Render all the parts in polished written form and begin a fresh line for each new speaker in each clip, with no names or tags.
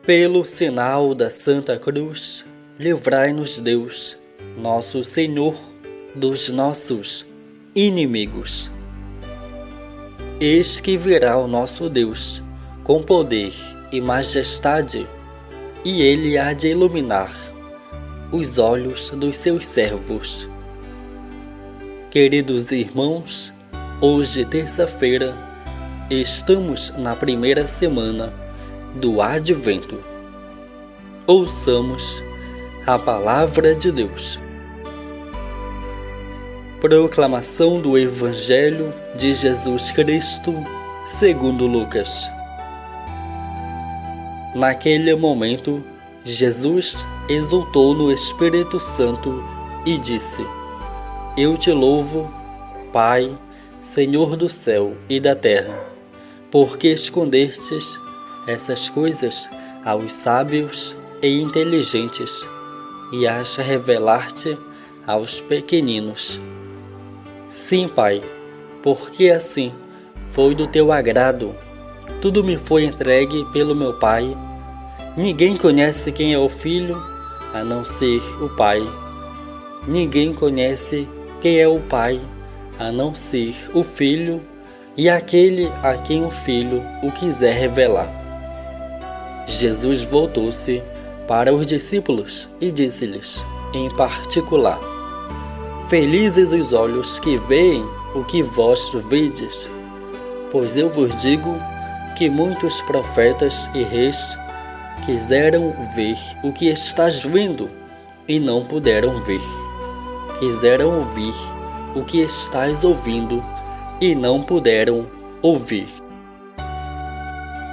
Pelo sinal da Santa Cruz, livrai-nos Deus, nosso Senhor, dos nossos inimigos. Eis que virá o nosso Deus, com poder e majestade, e Ele há de iluminar os olhos dos seus servos. Queridos irmãos, hoje, terça-feira, estamos na primeira semana do Advento. Ouçamos a Palavra de Deus. Proclamação do Evangelho de Jesus Cristo, segundo Lucas. Naquele momento, Jesus exultou no Espírito Santo e disse: Eu te louvo, Pai, Senhor do céu e da terra, porque escondestes essas coisas aos sábios e inteligentes e as revelaste aos pequeninos. Sim, Pai, porque assim foi do teu agrado. Tudo me foi entregue pelo meu Pai. Ninguém conhece quem é o Filho, a não ser o Pai. Ninguém conhece quem é o Pai, a não ser o Filho e aquele a quem o Filho o quiser revelar. Jesus voltou-se para os discípulos e disse-lhes, em particular: Felizes os olhos que veem o que vós vedes, pois eu vos digo que muitos profetas e reis quiseram ver o que estás vendo e não puderam ver. Quiseram ouvir o que estás ouvindo e não puderam ouvir.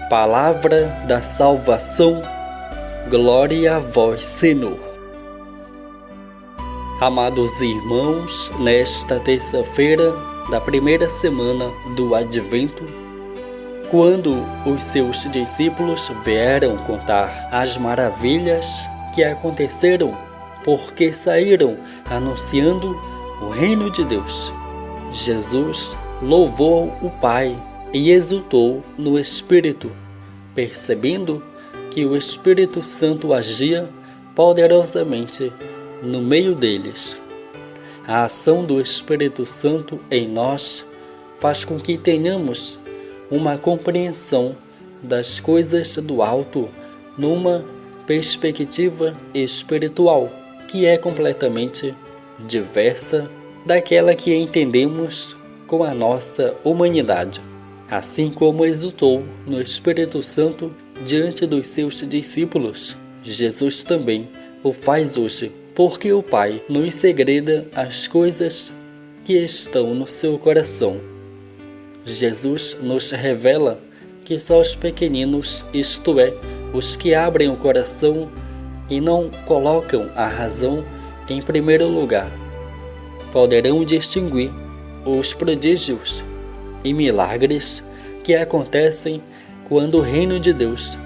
Palavra da salvação, glória a vós, Senhor. Amados irmãos, nesta terça-feira da primeira semana do Advento, quando os seus discípulos vieram contar as maravilhas que aconteceram, porque saíram anunciando o reino de Deus, Jesus louvou o Pai e exultou no Espírito, percebendo que o Espírito Santo agia poderosamente no meio deles. A ação do Espírito Santo em nós faz com que tenhamos uma compreensão das coisas do alto numa perspectiva espiritual que é completamente diversa daquela que entendemos com a nossa humanidade. Assim como exultou no Espírito Santo diante dos seus discípulos, Jesus também o faz hoje, porque o Pai nos segreda as coisas que estão no seu coração. Jesus nos revela que só os pequeninos, isto é, os que abrem o coração e não colocam a razão em primeiro lugar, poderão distinguir os prodígios e milagres que acontecem quando o reino de Deus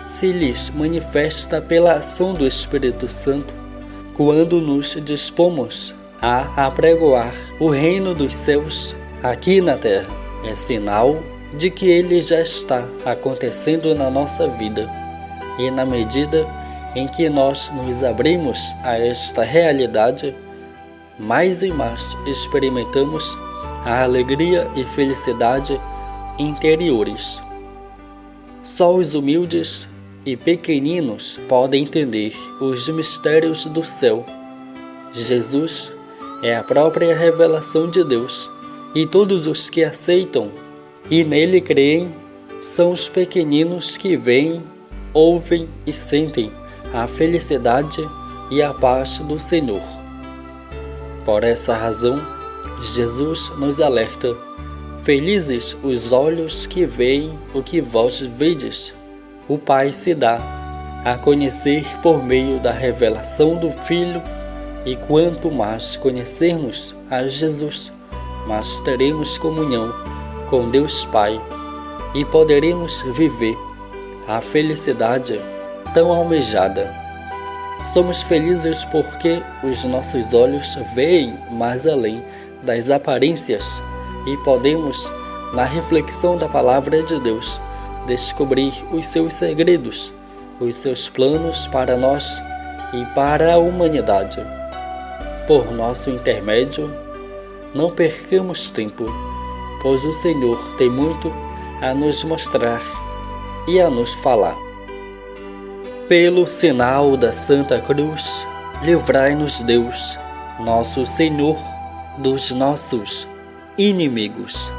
se lhes manifesta pela ação do Espírito Santo, quando nos dispomos a apregoar o reino dos céus aqui na terra. É sinal de que ele já está acontecendo na nossa vida, e na medida em que nós nos abrimos a esta realidade, mais e mais experimentamos a alegria e felicidade interiores. Só os humildes e pequeninos podem entender os mistérios do céu. Jesus é a própria revelação de Deus, e todos os que aceitam e nele creem são os pequeninos que veem, ouvem e sentem a felicidade e a paz do Senhor. Por essa razão, Jesus nos alerta: Felizes os olhos que veem o que vós vedes. O Pai se dá a conhecer por meio da revelação do Filho, e quanto mais conhecermos a Jesus, mais teremos comunhão com Deus Pai e poderemos viver a felicidade tão almejada. Somos felizes porque os nossos olhos veem mais além das aparências e podemos, na reflexão da Palavra de Deus, descobrir os seus segredos os seus planos para nós e para a humanidade. Por nosso intermédio, não percamos tempo, pois o Senhor tem muito a nos mostrar e a nos falar. Pelo sinal da Santa Cruz, livrai-nos Deus, nosso Senhor, dos nossos inimigos.